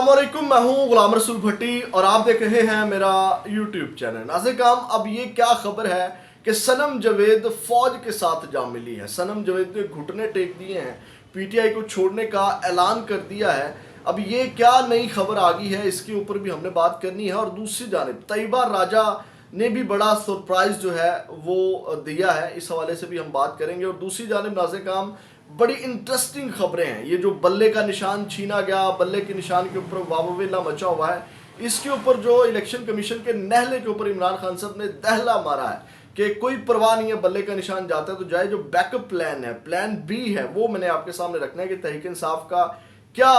अस्सलामुअलैकुम, मैं हूं गुलाम रसूल भट्टी और आप देख रहे हैं मेरा यूट्यूब चैनल। नाज़िर, अब ये क्या खबर है कि सनम जावेद फौज के साथ जा मिली है। सनम जावेद ने घुटने टेक दिए हैं, पीटीआई को छोड़ने का ऐलान कर दिया है। अब ये क्या नई खबर आ गई है, इसके ऊपर भी हमने बात करनी है। और दूसरी जानिब तैयबा राजा ने भी बड़ा सरप्राइज जो है वो दिया है, इस हवाले से भी हम बात करेंगे। और दूसरी जानिब नाज़िर, बड़ी इंटरेस्टिंग खबरें हैं। ये जो बल्ले का निशान छीना गया, बल्ले के निशान के ऊपर वाववेला मचा हुआ है, इसके ऊपर जो इलेक्शन कमीशन के नहले के ऊपर इमरान खान साहब ने दहला मारा है कि कोई परवाह नहीं है, बल्ले का निशान जाता है तो जाए। जो बैकअप प्लान है, प्लान बी है, वो मैंने आपके सामने रखना है कि तहरीक इंसाफ का क्या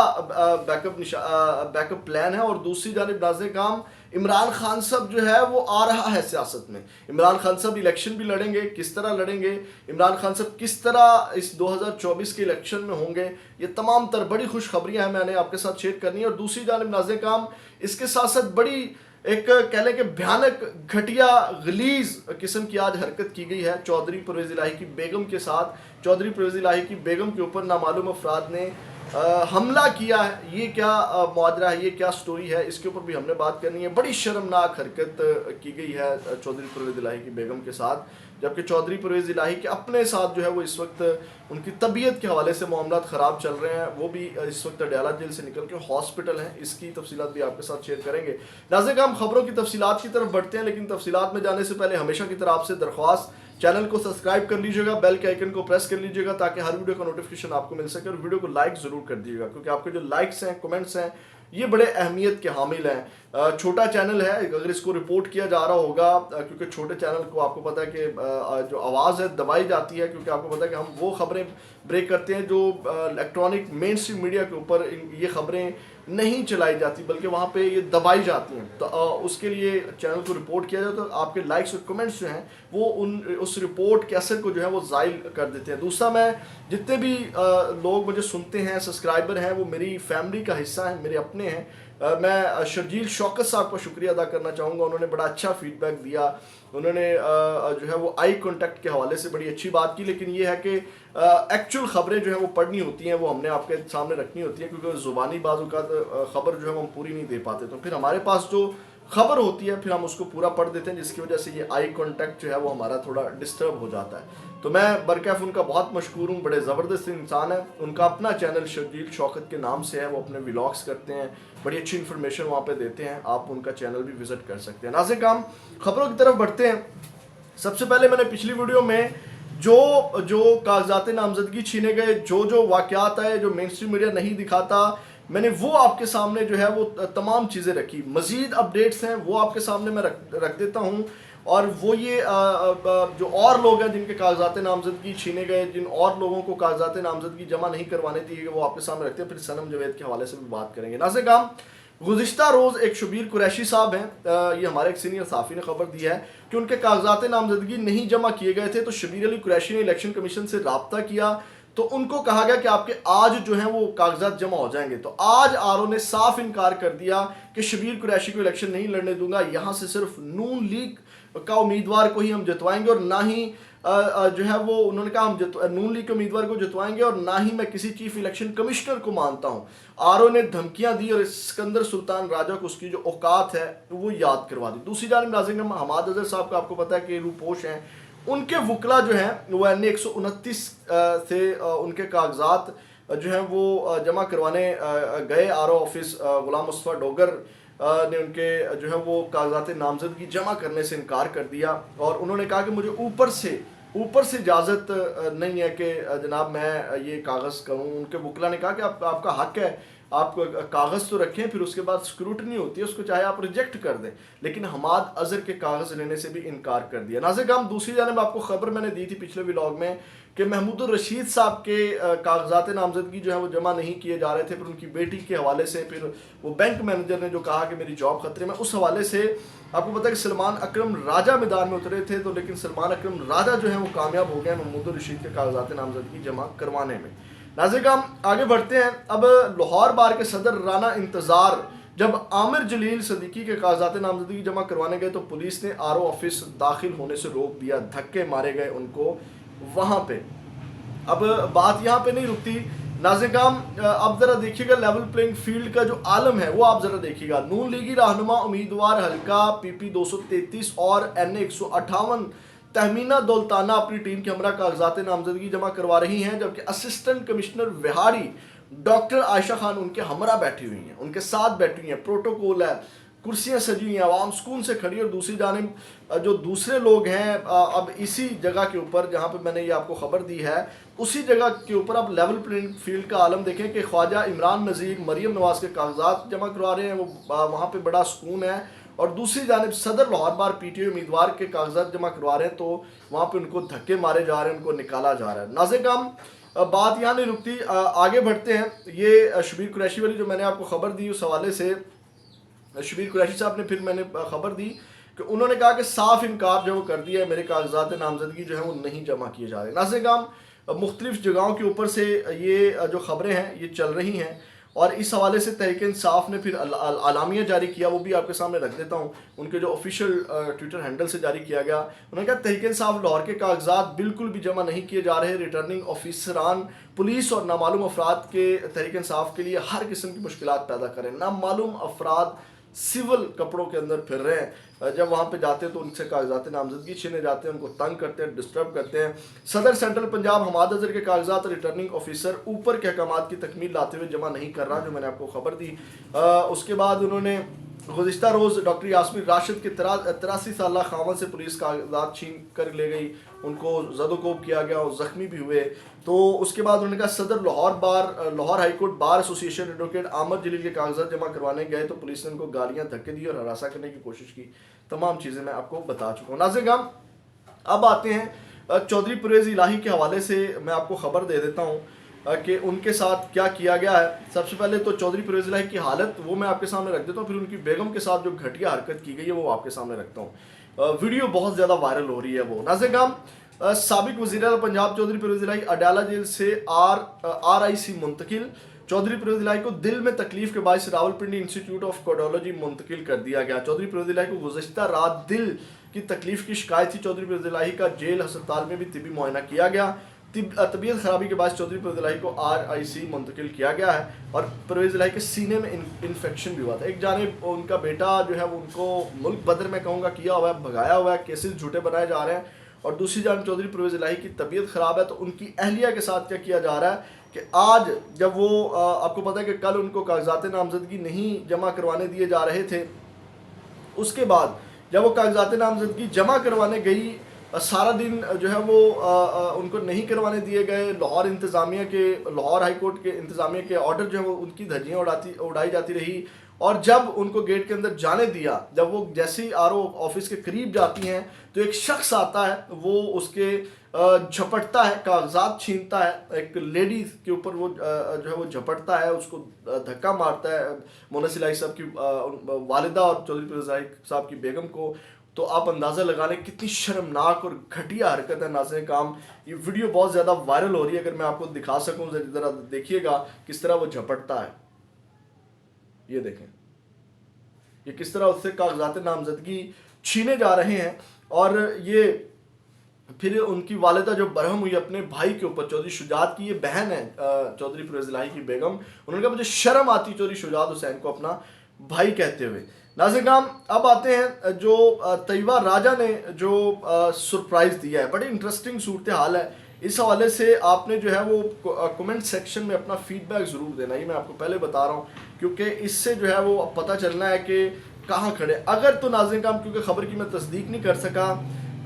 बैकअप प्लान है। और दूसरी जानिब नाज़िर, इमरान खान साहब जो है वो आ रहा है सियासत में। इमरान खान साहब इलेक्शन भी लड़ेंगे, किस तरह लड़ेंगे, इमरान खान साहब किस तरह इस 2024 के इलेक्शन में होंगे, ये तमाम तर बड़ी खुशखबरियां हैं, मैंने आपके साथ शेयर करनी है। और दूसरी जानिब नाज़िर, इसके साथ साथ बड़ी एक कह लें कि भयानक घटिया गलीज किस्म की आज हरकत की गई है चौधरी परवेज़ इलाही की बेगम के साथ। चौधरी परवेज़ इलाही की बेगम के ऊपर नामालूम अफराद ने हमला किया है। ये क्या मुआजरा है, ये क्या स्टोरी है, इसके ऊपर भी हमने बात करनी है। बड़ी शर्मनाक हरकत की गई है चौधरी परवेज़ इलाही की बेगम के साथ, जबकि चौधरी परवेज़ इलाही के अपने साथ जो है वो इस वक्त उनकी तबीयत के हवाले से मामला ख़राब चल रहे हैं। वो भी इस वक्त अडयाला जेल से निकल के हॉस्पिटल हैं। इसकी तफसीलात भी आपके साथ शेयर करेंगे। नाज़िर, हम खबरों की तफसीलात की तरफ बढ़ते हैं, लेकिन तफसीलात में जाने से पहले हमेशा की तरह आपसे दरख्वास्त, चैनल को सब्सक्राइब कर लीजिएगा, बेल के आइकन को प्रेस कर लीजिएगा ताकि हर वीडियो का नोटिफिकेशन आपको मिल सके। और वीडियो को लाइक ज़रूर कर दीजिएगा, क्योंकि आपके जो लाइक्स हैं, कमेंट्स हैं, ये बड़े अहमियत के हामिल हैं। छोटा चैनल है, अगर इसको रिपोर्ट किया जा रहा होगा, क्योंकि छोटे चैनल को आपको पता है कि जो आवाज़ है दबाई जाती है, क्योंकि आपको पता है कि हम वो खबरें ब्रेक करते हैं जो इलेक्ट्रॉनिक मेन स्ट्रीम मीडिया के ऊपर ये खबरें नहीं चलाई जाती, बल्कि वहाँ पे ये दबाई जाती हैं। तो उसके लिए चैनल को रिपोर्ट किया जाए तो आपके लाइक्स और कमेंट्स जो हैं वो उस रिपोर्ट के असर को जो है वो ज़ाइल कर देते हैं। दूसरा, मैं जितने भी लोग मुझे सुनते हैं, सब्सक्राइबर हैं, वो मेरी फैमिली का हिस्सा हैं, मेरे अपने हैं। मैं शर्जील शौकत साहब का शुक्रिया अदा करना चाहूँगा। उन्होंने बड़ा अच्छा फीडबैक दिया। उन्होंने जो है वो आई कांटेक्ट के हवाले से बड़ी अच्छी बात की। लेकिन ये है कि एक्चुअल ख़बरें जो है वो पढ़नी होती हैं, वो हमने आपके सामने रखनी होती है, क्योंकि ज़ुबानी बाजू का ख़बर जो है वो हम पूरी नहीं दे पाते। तो फिर हमारे पास जो खबर होती है फिर हम उसको पूरा पढ़ देते हैं, जिसकी वजह से ये आई कांटेक्ट जो है वो हमारा थोड़ा डिस्टर्ब हो जाता है। तो मैं बरकैफ उनका बहुत मशकूर हूँ, बड़े ज़बरदस्त इंसान है। उनका अपना चैनल शर्जील शौकत के नाम से है, वो अपने व्लॉग्स करते हैं, बड़ी अच्छी इन्फॉर्मेशन वहाँ पे देते हैं। आप उनका चैनल भी विज़िट कर सकते हैं। नाज़िर, खबरों की तरफ बढ़ते हैं। सबसे पहले मैंने पिछली वीडियो में जो कागजात नामजदगी छीने गए, जो वाक़यात आए, जो मेन स्ट्रीम मीडिया नहीं दिखाता, मैंने वो आपके सामने जो है वो तमाम चीज़ें रखी। मज़ीद अपडेट्स हैं वो आपके सामने मैं रख देता हूँ। और वो ये जो और लोग हैं जिनके कागजात नामजदगी छीने गए, जिन और लोगों को कागजात नामजदगी जमा नहीं करवाने दिए गए, वो आपके सामने रखते हैं। फिर सनम जावेद के हवाले से भी बात करेंगे। नाज़िर, गुज़िश्ता रोज़ एक शबीर कुरैशी साहब हैं, ये हमारे एक सीनियर साफ़ी ने खबर दी है कि उनके कागजात नामजदगी नहीं जमा किए गए थे। तो शबीर अली कुरैशी ने इलेक्शन कमीशन से रब्ता किया, तो उनको कहा गया कि आपके आज जो हैं वो कागजात जमा हो जाएंगे। तो आज आरओ ने साफ इनकार कर दिया कि शबीर कुरैशी को इलेक्शन नहीं लड़ने दूंगा, यहाँ से सिर्फ नून लीग का उम्मीदवार को ही हम जितवाएंगे, और ना ही जो है वो उन्होंने कहा हम नून लीग के उम्मीदवार को जितवाएंगे, और ना ही मैं किसी चीफ इलेक्शन कमिश्नर को मानता हूँ। आरओ ने धमकियां दी और सिकंदर सुल्तान राजा को उसकी जो औकात है वो याद करवा दी। दूसरी जानिब नाज़िर, हमाद अज़हर साहब का आपको पता है कि रूपोश हैं, उनके वकला जो हैं वो NA 129 से उनके कागजात जो हैं वो जमा करवाने गए आरओ ऑफिस। गुलाम मुस्तफ़ा डोगर ने उनके जो है वो कागजात नामजदगी जमा करने से इनकार कर दिया, और उन्होंने कहा कि मुझे ऊपर से इजाज़त नहीं है कि जनाब मैं ये कागज़ करूँ। उनके वकला ने कहा कि आपका हक है, आप कागज़ तो रखें, फिर उसके बाद स्क्रूटनी होती है, उसको चाहे आप रिजेक्ट कर दें। लेकिन हमाद अज़हर के कागज़ लेने से भी इनकार कर दिया। नाज़िर, दूसरी जानिब आपको खबर मैंने दी थी पिछले व्लॉग में कि महमूद रशीद साहब के कागजात नामजदगी जो है वो जमा नहीं किए जा रहे थे। फिर उनकी बेटी के हवाले से फिर वो बैंक मैनेजर ने जो कहा कि मेरी जॉब खतरे में, उस हवाले से आपको पता है कि सलमान अकरम राजा मैदान में उतरे थे, तो लेकिन सलमान अकरम राजा जो है वो कामयाब हो गए महमूद रशीद के कागजात नामजदगी जमा करवाने में। नाज़िर, आगे बढ़ते हैं। अब लाहौर बार के सदर राना इंतज़ार जब आमिर जलील सदीकी के कागजात नामजदगी जमा करवाने गए तो पुलिस ने आरओ ऑफिस दाखिल होने से रोक दिया, धक्के मारे गए उनको वहाँ पे। अब बात यहाँ पे नहीं रुकती नाज़रीन काम, अब ज़रा देखिएगा लेवल प्लेइंग फील्ड का जो आलम है वो आप ज़रा देखिएगा। नून लीगी रहनुमा उम्मीदवार हल्का PP 233 और NA 158 तहमीना दौलताना अपनी टीम के हमरा कागजात नामजदगी जमा करवा रही हैं, जबकि assistant commissioner Vehari doctor Ayesha Khan उनके हमरा बैठी हुई हैं, उनके साथ बैठी हुई हैं। प्रोटोकॉल है, कुर्सियां सजी हुई हैं, आवाम सुकून से खड़ी। और दूसरी जानिब जो दूसरे लोग हैं, अब इसी जगह के ऊपर जहाँ पे मैंने ये आपको खबर दी है, उसी जगह के ऊपर आप लेवल प्लेइंग फील्ड का आलम देखें कि ख्वाजा इमरान नज़ीर मरीम नवाज़ के कागजात जमा करवा रहे हैं, वो वहाँ पे बड़ा सुकून है। और दूसरी जानिब सदर लाहौर बार PTI उम्मीदवार के कागजात जमा करवा रहे हैं, तो वहाँ पे उनको धक्के मारे जा रहे हैं, उनको निकाला जा रहा है। नाज़रीन काम, बात यहाँ नहीं रुकती, आगे बढ़ते हैं। ये शबीर कुरैशी वाली जो मैंने आपको खबर दी, उस हवाले से शबीर कुरैशी साहब ने फिर मैंने खबर दी कि उन्होंने कहा कि साफ इनकार जो वो कर दिया है, मेरे कागजात नामजदगी जो है वो नहीं जमा किए जा रहे। नाज़रीन काम, मुख्तलिफ जगहों के ऊपर से ये जो खबरें हैं ये चल रही हैं, और इस हवाले से तहरीक इंसाफ ने फिर अलामिया जारी किया, वो भी आपके सामने रख देता हूँ। उनके जो ऑफिशियल ट्विटर हैंडल से जारी किया गया, उन्होंने कहा तहरीक इंसाफ लाहौर के कागजात बिल्कुल भी जमा नहीं किए जा रहे। रिटर्निंग ऑफिसरान पुलिस और नामालूम अफराद के तहरीक इंसाफ के लिए हर किस्म की मुश्किलात पैदा करें। नामालूम अफराद सिविल कपड़ों के अंदर फिर रहे हैं, जब वहाँ पे जाते हैं तो उनसे कागजात नामजदगी छीने जाते हैं, उनको तंग करते हैं, डिस्टर्ब करते हैं। सदर सेंट्रल पंजाब हमाद अजहर के कागजात रिटर्निंग ऑफिसर ऊपर के अहकामात की तकमील लाते हुए जमा नहीं कर रहा, जो मैंने आपको खबर दी। उसके बाद उन्होंने गुज़िश्ता रोज़ डॉक्टर यास्मीन राशिद के 83 साल खावन से पुलिस कागजात छीन कर ले गई, उनको ज़दोकोब किया गया और ज़ख्मी भी हुए। तो उसके बाद उन्होंने कहा सदर Lahore high court bar association advocate आमद जलील के कागजात जमा करवाने गए तो पुलिस ने उनको गालियाँ धक्के दी और हरासा करने की कोशिश की। तमाम चीज़ें मैं आपको बता चुका हूँ। नाज़रीन हम अब आते हैं चौधरी परवेज़ इलाही के हवाले से, मैं आपको खबर दे देता हूँ कि उनके साथ क्या किया गया है। सबसे पहले तो चौधरी परवेज़ इलाही की हालत वो मैं आपके सामने रख देता हूँ, फिर उनकी बेगम के साथ जो घटिया हरकत की गई है वो आपके सामने रखता हूँ। वीडियो बहुत ज़्यादा वायरल हो रही है वो। नाज़रीन हम साबिक वज़ीर-ए-आला पंजाब चौधरी परवेज़ इलाही अडयाला जेल से RIC मुंतकिल। चौधरी परवेज़ इलाही को दिल में तकलीफ के बायस रावलपिंडी इंस्टीट्यूट ऑफ कार्डियोलॉजी मुंतकिल कर दिया गया। चौधरी परवेज़ इलाही को गुज़श्ता रात दिल की तकलीफ की शिकायत थी। चौधरी परवेज़ इलाही का जेल अस्पताल में भी तिबी मुआयना किया गया। तबीयत खराबी के बाद चौधरी परवेज़ इलाही को RIC मुंतकिल किया गया है, और परवेज़ इलाही के सीने में इन्फेक्शन भी हुआ था। एक जानिब उनका बेटा जो है वो उनको मुल्क बदर में कहूँगा किया हुआ है, भगाया हुआ है, केसेस झूठे बनाए जा रहे हैं, और दूसरी जान चौधरी परवेज़ इलाही की तबीयत ख़राब है। तो उनकी अहलिया के साथ क्या किया जा रहा है कि आज जब वो आपको पता है कि कल उनको कागजात नामजदगी नहीं जमा करवाने दिए जा रहे थे, उसके बाद जब वो कागजात नामजदगी जमा करवाने गई, सारा दिन जो है वो उनको नहीं करवाने दिए गए। लाहौर हाई कोर्ट के इंतज़ामिया के ऑर्डर जो है वो उनकी धज्जियाँ उड़ाई जाती रही, और जब उनको गेट के अंदर जाने दिया, जब वो जैसे ही RO ऑफिस के करीब जाती हैं तो एक शख्स आता है, वो उसके झपटता है, कागजात छीनता है, एक लेडी के ऊपर वो जो है वो झपटता है, उसको धक्का मारता है, मोनस इलाही साहब की वालिदा और चौधरी परवेज़ इलाही साहब की बेगम को। तो आप अंदाज़ा लगा लें कितनी शर्मनाक और घटिया हरकत है। नाज़रीन काम, ये वीडियो बहुत ज़्यादा वायरल हो रही है, अगर मैं आपको दिखा सकूँ ज़रा देखिएगा किस तरह वो झपटता है। ये देखें, ये किस तरह उससे कागजात नामजदगी छीने जा रहे हैं, और ये फिर उनकी वालिदा जो बरहम हुई अपने भाई के ऊपर, चौधरी शुजात की ये बहन है चौधरी परवेज़ इलाही की बेगम, उन्होंने कहा मुझे शर्म आती चौधरी शुजात हुसैन को अपना भाई कहते हुए। नाज़रीन काम, अब आते हैं जो तैयबा राजा ने जो सरप्राइज़ दिया है, बड़ी इंटरेस्टिंग सूरत हाल है। इस हवाले से आपने जो है वो कमेंट सेक्शन में अपना फीडबैक ज़रूर देना, ये मैं आपको पहले बता रहा हूँ, क्योंकि इससे जो है वो पता चलना है कि कहाँ खड़े। अगर तो नाज़रीन काम, क्योंकि ख़बर की मैं तस्दीक नहीं कर सका,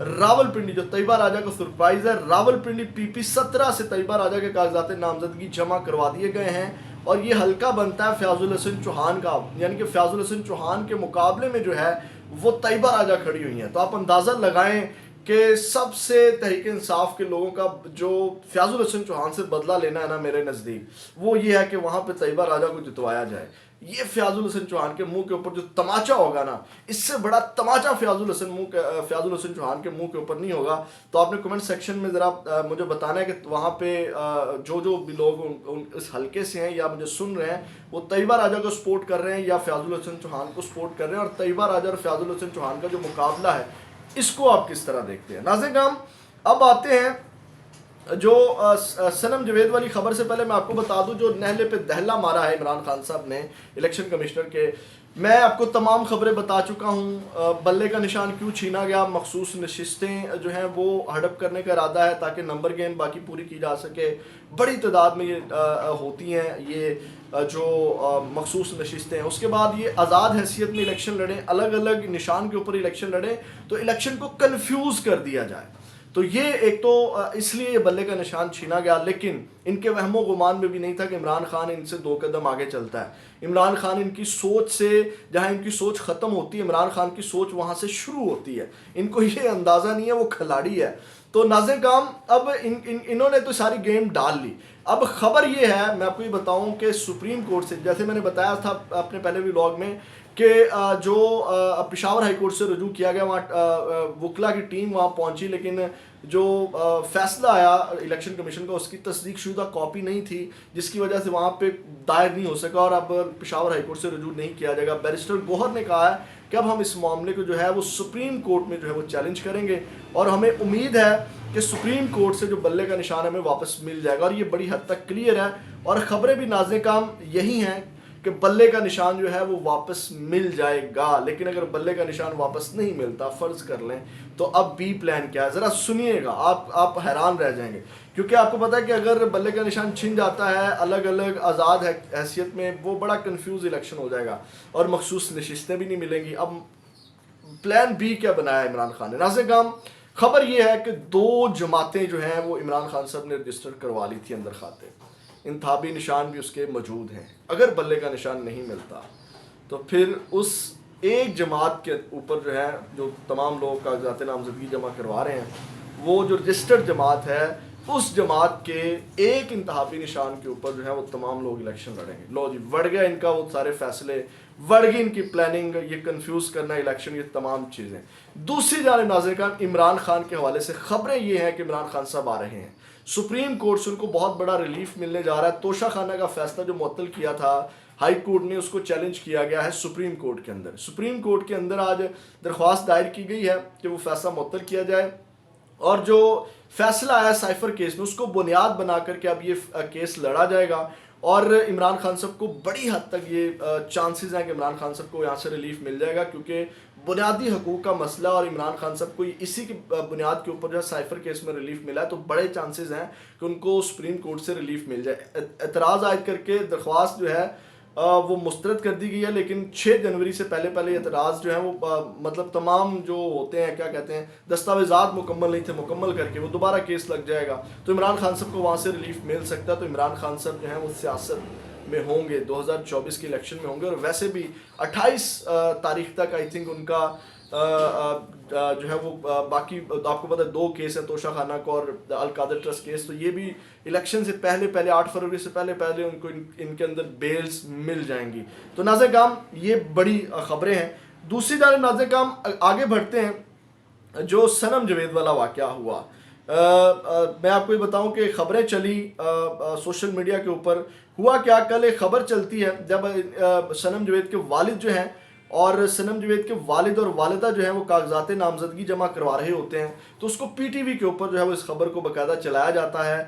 रावलपिंडी जो तैयबा राजा का सरप्राइज़ है, रावलपिंडी PP 17 से तैयबा राजा के कागजात नामजदगी जमा करवा दिए गए हैं, और ये हल्का बनता है फयाजुल हसन चौहान का, यानी कि फयाजुल हसन चौहान के मुकाबले में जो है वो तैयबा राजा खड़ी हुई हैं। तो आप अंदाज़ा लगाएं कि सबसे तहरीक इंसाफ के लोगों का जो फयाजुल हसन चौहान से बदला लेना है ना, मेरे नज़दीक वो ये है कि वहाँ पे तैयबा राजा को जितवाया जाए। ये फयाजुल हसन चौहान के मुंह के ऊपर जो तमाचा होगा ना, इससे बड़ा तमाचा फयाजुल हसन चौहान के मुंह के ऊपर नहीं होगा। तो आपने कमेंट सेक्शन में ज़रा मुझे बताना है कि वहाँ पे जो भी लोग इस हल्के से हैं या मुझे सुन रहे हैं, वो तैयबा राजा को सपोर्ट कर रहे हैं या फयाजुल हसन चौहान को सपोर्ट कर रहे हैं, और तैयबा राजा और फयाजुल हसन चौहान का जो मुकाबला है इसको आप किस तरह देखते हैं। नाज़रीन हम अब आते हैं جو سنم جوید والی خبر سے پہلے میں آپ کو بتا دوں، جو نہلے پہ دہلا مارا ہے عمران خان صاحب نے الیکشن کمشنر کے، میں آپ کو تمام خبریں بتا چکا ہوں۔ بلے کا نشان کیوں چھینا گیا، مخصوص نشستیں جو ہیں وہ ہڑپ کرنے کا ارادہ ہے تاکہ نمبر گیم باقی پوری کی جا سکے۔ بڑی تعداد میں یہ ہوتی ہیں یہ جو مخصوص نشستیں ہیں۔ اس کے بعد یہ آزاد حیثیت میں الیکشن لڑیں، الگ الگ نشان کے اوپر الیکشن لڑیں تو الیکشن کو کنفیوز کر دیا جائے۔ تو یہ ایک تو اس لیے یہ بلے کا نشان چھینا گیا، لیکن ان کے وہم و گمان میں بھی نہیں تھا کہ عمران خان ان سے 2 قدم آگے چلتا ہے۔ عمران خان ان کی سوچ سے، جہاں ان کی سوچ ختم ہوتی ہے، عمران خان کی سوچ وہاں سے شروع ہوتی ہے۔ ان کو یہ اندازہ نہیں ہے وہ کھلاڑی ہے۔ تو ناظرین کرام، اب انہوں نے تو ساری گیم ڈال لی۔ اب خبر یہ ہے، میں آپ کو یہ بتاؤں کہ سپریم کورٹ سے، جیسے میں نے بتایا تھا اپنے پہلے ولاگ میں کہ جو پشاور ہائی کورٹ سے رجوع کیا گیا، وہاں وکلا کی ٹیم وہاں پہنچی، لیکن جو فیصلہ آیا الیکشن کمیشن کا اس کی تصدیق شدہ کاپی نہیں تھی، جس کی وجہ سے وہاں پہ دائر نہیں ہو سکا اور اب پشاور ہائی کورٹ سے رجوع نہیں کیا جائے گا۔ بیرسٹر گوہر نے کہا ہے کہ اب ہم اس معاملے کو جو ہے وہ سپریم کورٹ میں جو ہے وہ چیلنج کریں گے، اور ہمیں امید ہے کہ سپریم کورٹ سے جو بلے کا نشان ہمیں واپس مل جائے گا، اور یہ بڑی حد تک کلیئر ہے۔ اور خبریں بھی ناظرین کرام یہی ہیں کہ بلے کا نشان جو ہے وہ واپس مل جائے گا۔ لیکن اگر بلے کا نشان واپس نہیں ملتا، فرض کر لیں، تو اب بی پلان کیا ہے، ذرا سنیے گا، آپ حیران رہ جائیں گے، کیونکہ آپ کو پتا ہے کہ اگر بلے کا نشان چھن جاتا ہے الگ الگ آزاد حیثیت میں، وہ بڑا کنفیوز الیکشن ہو جائے گا اور مخصوص نشستیں بھی نہیں ملیں گی۔ اب پلان بی کیا بنایا عمران خان نے؟ ناظرین کرام، خبر یہ ہے کہ 2 جماعتیں جو ہیں وہ عمران خان صاحب نے رجسٹر کروا لی تھی اندر خاتے، انتخابی نشان بھی اس کے موجود ہیں۔ اگر بلے کا نشان نہیں ملتا تو پھر اس ایک جماعت کے اوپر جو ہے، جو تمام لوگ کاغذات نامزدگی جمع کروا رہے ہیں، وہ جو رجسٹرڈ جماعت ہے، اس جماعت کے ایک انتخابی نشان کے اوپر جو ہے وہ تمام لوگ الیکشن لڑیں گے۔ لو جی، بڑھ گیا ان کا وہ سارے فیصلے، بڑھ گئی ان کی پلاننگ، یہ کنفیوز کرنا الیکشن، یہ تمام چیزیں۔ دوسری جانب ناظرین کرام، عمران خان کے حوالے سے خبریں یہ ہیں کہ عمران خان صاحب آ رہے ہیں سپریم کورٹ سے، ان کو بہت بڑا ریلیف ملنے جا رہا ہے۔ توشہ خانہ کا فیصلہ جو معطل کیا تھا ہائی کورٹ نے، اس کو چیلنج کیا گیا ہے سپریم کورٹ کے اندر۔ سپریم کورٹ کے اندر آج درخواست دائر کی گئی ہے کہ وہ فیصلہ معطل کیا جائے، اور جو فیصلہ آیا سائفر کیس میں، اس کو بنیاد بنا کر کے اب یہ کیس لڑا جائے گا۔ اور عمران خان صاحب کو بڑی حد تک یہ چانسز ہیں کہ عمران خان صاحب کو یہاں سے ریلیف مل جائے گا، کیونکہ بنیادی حقوق کا مسئلہ، اور عمران خان صاحب کو اسی کی بنیاد کے اوپر جو ہے سائفر کیس میں ریلیف ملا ہے، تو بڑے چانسز ہیں کہ ان کو سپریم کورٹ سے ریلیف مل جائے۔ اعتراض عائد کر کے درخواست جو ہے وہ مسترد کر دی گئی ہے، لیکن 6 جنوری سے پہلے اعتراض جو ہیں وہ مطلب تمام جو ہوتے ہیں، کیا کہتے ہیں، دستاویزات مکمل نہیں تھے، مکمل کر کے وہ دوبارہ کیس لگ جائے گا، تو عمران خان صاحب کو وہاں سے ریلیف مل سکتا ہے۔ تو عمران خان صاحب جو ہیں وہ سیاست میں ہوں گے، 2024 کے الیکشن میں ہوں گے، اور ویسے بھی 28 تاریخ تک آئی تھنک ان کا جو ہے وہ باقی، آپ کو پتہ ہے 2 کیس ہیں، توشہ خانہ کو اور القادر ٹرسٹ کیس، تو یہ بھی الیکشن سے پہلے 8 فروری سے پہلے ان کو ان کے اندر بیلز مل جائیں گی۔ تو ناظرین کرام، یہ بڑی خبریں ہیں۔ دوسری جانب ناظرین کرام آگے بڑھتے ہیں، جو سنم جوید والا واقعہ ہوا، میں آپ کو یہ بتاؤں کہ خبریں چلی سوشل میڈیا کے اوپر۔ ہوا کیا، کل ایک خبر چلتی ہے جب سنم جوید کے والد جو ہیں، اور سنم جوید کے والد اور والدہ جو ہیں وہ کاغذات نامزدگی جمع کروا رہے ہوتے ہیں، تو اس کو پی ٹی وی کے اوپر جو ہے وہ اس خبر کو باقاعدہ چلایا جاتا ہے۔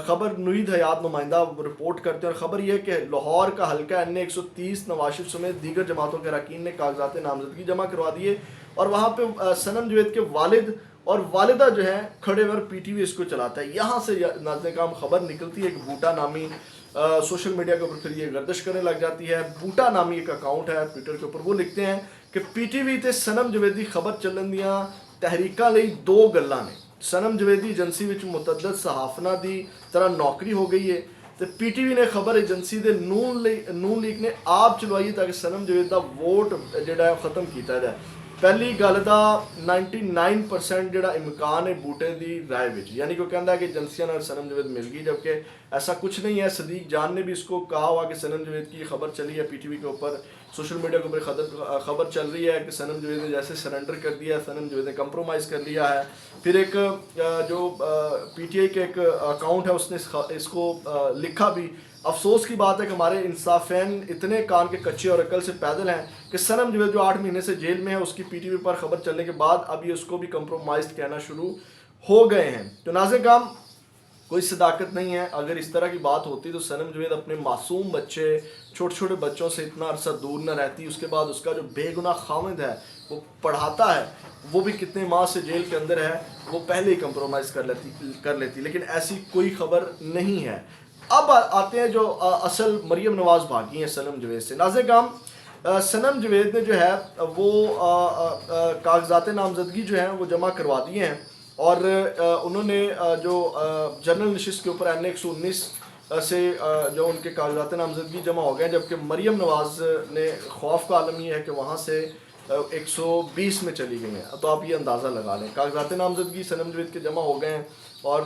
خبر نوید حیات نمائندہ رپورٹ کرتے ہیں، اور خبر یہ ہے کہ لاہور کا حلقہ این اے 130 نواز شریف سمیت دیگر جماعتوں کے اراکین نے کاغذات نامزدگی جمع کروا دیے، اور وہاں پہ سنم جوید کے والد اور والدہ جو ہیں کھڑے ہوئے، اور پی ٹی وی اس کو چلاتا ہے۔ یہاں سے ناظرین کرام خبر نکلتی ہے کہ بوٹا نامی سوشل میڈیا کے اوپر پھر یہ گردش کرنے لگ جاتی ہے۔ بوٹا نامی ایک اکاؤنٹ ہے ٹویٹر کے اوپر، وہ لکھتے ہیں کہ پی ٹی وی تے سنم جویدی خبر چلن دیاں تحریکاں لئی 2 گلاں نے۔ سنم جویدی ایجنسی وچ متعدد صحافناں دی طرح نوکری ہو گئی ہے، تے پی ٹی وی نے خبر ایجنسی دے نون لیگ نے آپ چلوائی تاکہ سنم جوید دا ووٹ جڑا ہے ختم کیتا جائے۔ پہلی گل دا 99% جڑا امکان ہے بوٹے دی رائے وچ، یعنی کہ وہ کہندا ہے کہ ایجنسیاں نال سنم جوید مل گئی، جبکہ ایسا کچھ نہیں ہے۔ صدیق جان نے بھی اس کو کہا ہوا کہ سنم جوید کی خبر چلی ہے پی ٹی وی کے اوپر، سوشل میڈیا کے اوپر خبر چل رہی ہے کہ سنم جوید نے جیسے سرنڈر کر دیا ہے، سنم جوید نے کمپرومائز کر لیا ہے۔ پھر ایک جو پی ٹی آئی کے ایک اکاؤنٹ ہے، اس نے اس کو لکھا بھی، افسوس کی بات ہے کہ ہمارے انصافین اتنے کان کے کچے اور عقل سے پیدل ہیں کہ سنم جوید جو 8 مہینے سے جیل میں ہے، اس کی پی ٹی وی پر خبر چلنے کے بعد اب یہ اس کو بھی کمپرومائزڈ کہنا شروع ہو گئے ہیں۔ تو ناظرین کرام، कोई सदाकत नहीं है। अगर इस तरह की बात होती तो सनम जवेद अपने मासूम बच्चे, छोटे छोटे बच्चों से इतना अरसा दूर न रहती। उसके बाद उसका जो बेगुनाह खामिद है वो पढ़ाता है, वो भी कितने माह से जेल के अंदर है, वो पहले ही कंप्रोमाइज़ कर लेती, लेकिन ऐसी कोई खबर नहीं है। अब आते हैं जो असल मरियम नवाज़ भागी हैं सनम जवेद से। नाज़-ए-क़ाम, सनम जवेद ने जो है वो कागजात नामजदगी जो हैं वो जमा करवा दिए हैं, और उन्होंने जो जनरल नशिस्त के ऊपर NA 119 से जो उनके कागजात नामजदगी जमा हो गए, जबकि मरियम नवाज़ ने खौफ का आलम ये है कि वहाँ से 120 में चली गई हैं। तो आप ये अंदाज़ा लगा लें, कागजात नामजदगी सनम जवेद के जमा हो गए हैं। और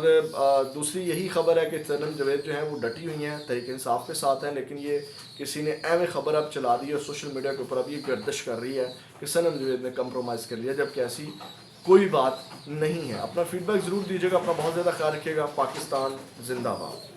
दूसरी यही खबर है कि सनम जवेद जो हैं वो डटी हुई हैं, तहरीक इंसाफ के साथ हैं, लेकिन ये किसी ने ऐਵੇਂ खबर अब चला दी और सोशल मीडिया के ऊपर अब ये गर्दिश कर रही है कि सनम जवेद ने कंप्रोमाइज़ कर लिया, जबकि ऐसी कोई बात नहीं है। अपना फीडबैक ज़रूर दीजिएगा, अपना बहुत ज़्यादा ख्याल रखिएगा। पाकिस्तान जिंदाबाद।